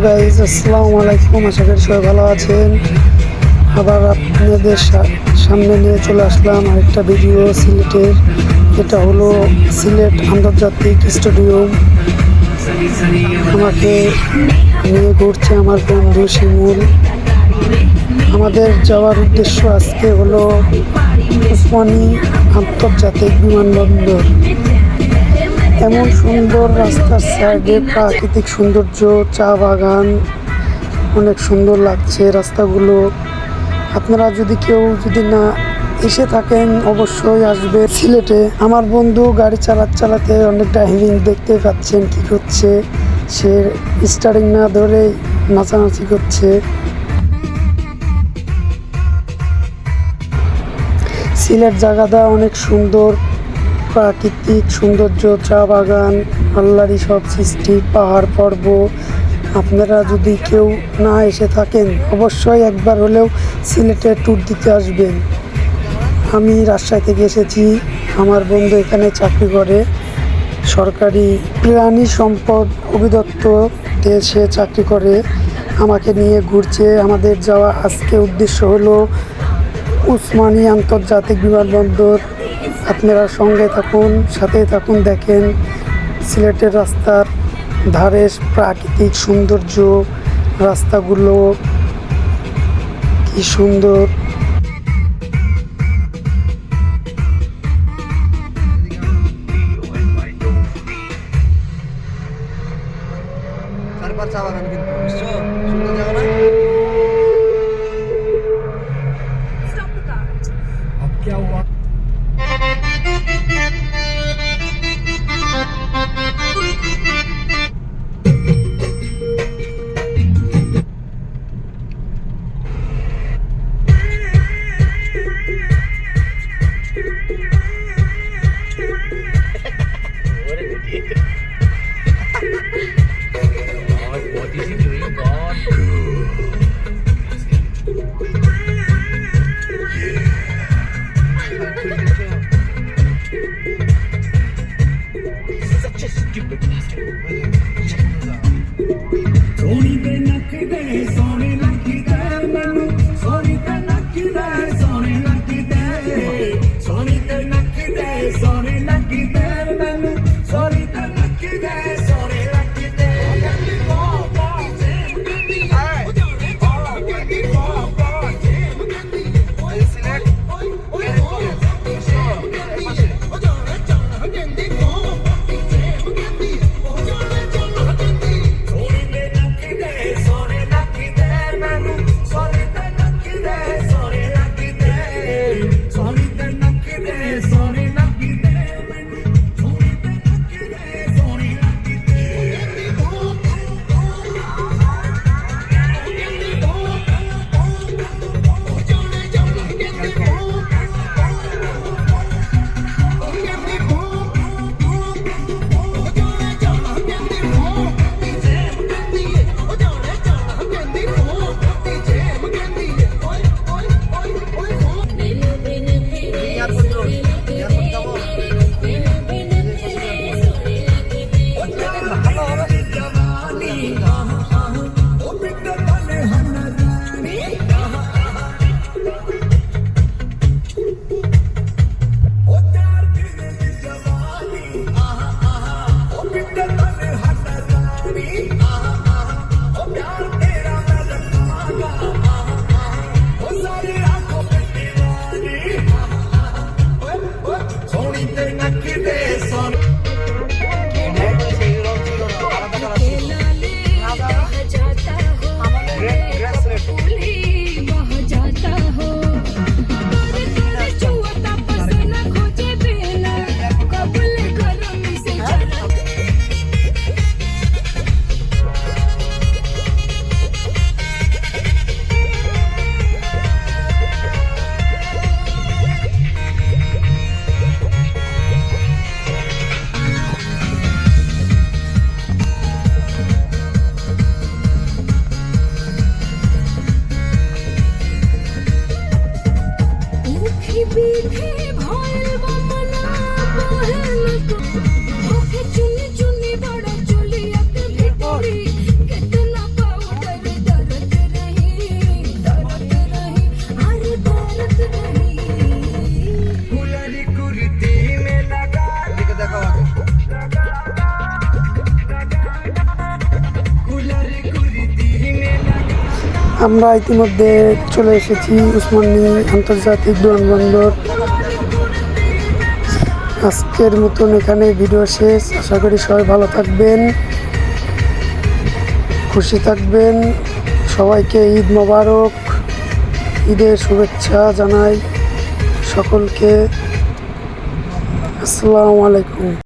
Guys, আসসালামু আলাইকুম। আশা করি সবাই ভালো আছেন। আবার আপনাদের সামনে নিয়ে চলে আসলাম আরেকটা ভিডিও সিলেটের। এটা হলো সিলেট আন্তর্জাতিক স্টেডিয়াম। আমাকে নিয়ে ঘুরছে আমার বন্ধু শিমুল। আমাদের যাওয়ার উদ্দেশ্য আজকে হলো উসমানী আন্তর্জাতিক বিমানবন্দর। এমন সুন্দর রাস্তার সাইডে প্রাকৃতিক সৌন্দর্য, চা বাগান, অনেক সুন্দর লাগছে রাস্তাগুলো। আপনারা কেউ যদি না এসে থাকেন অবশ্যই আসবে সিলেটে। আমার বন্ধু গাড়ি চালাতে অনেক ড্রাইভিং দেখতে পাচ্ছেন কি করছে, সে স্টারিং না ধরে নাচানাচি করছে। সিলেট জায়গাটা অনেক সুন্দর, প্রাকৃতিক সৌন্দর্য, চা বাগান, আল্লাহরই সব সৃষ্টি, পাহাড় পর্বত। আপনারা যদি কেউ না এসে থাকেন অবশ্যই একবার হলেও সিলেটে ট্যুর দিতে আসবেন। আমি রাজশাহী থেকে এসেছি, আমার বন্ধু এখানে চাকরি করে, সরকারি প্রাণী সম্পদ অধিদপ্তরে সে চাকরি করে। আমাকে নিয়ে ঘুরছে। আমাদের যাওয়া আজকে উদ্দেশ্য হলো উসমানী আন্তর্জাতিক বিমানবন্দর। আপনারা সঙ্গে থাকুন, সাথে থাকুন, দেখেন সিলেটের রাস্তার ধারে প্রাকৃতিক সৌন্দর্য, রাস্তাগুলো কি সুন্দর। চা বাগান কিন্তু সুন্দর জায়গা না? क्या हुआ? What is he doing, God? Such a stupid bastard. Sony pe nakde, Sony nakde, manu. Sony pe nakde, Sony nakde. Sony pe nakde, Sony nakde, manu. Sony pe nakde, Sony nakde. Sony আমরা ইতিমধ্যে চলে এসেছি উসমানী আন্তর্জাতিক বিমানবন্দর। আজকের মতন এখানে video শেষ। আশা করি সবাই ভালো থাকবেন, খুশি থাকবেন। সবাইকে ঈদ মোবারক, ঈদের শুভেচ্ছা জানাই সকলকে। আসসালামু আলাইকুম।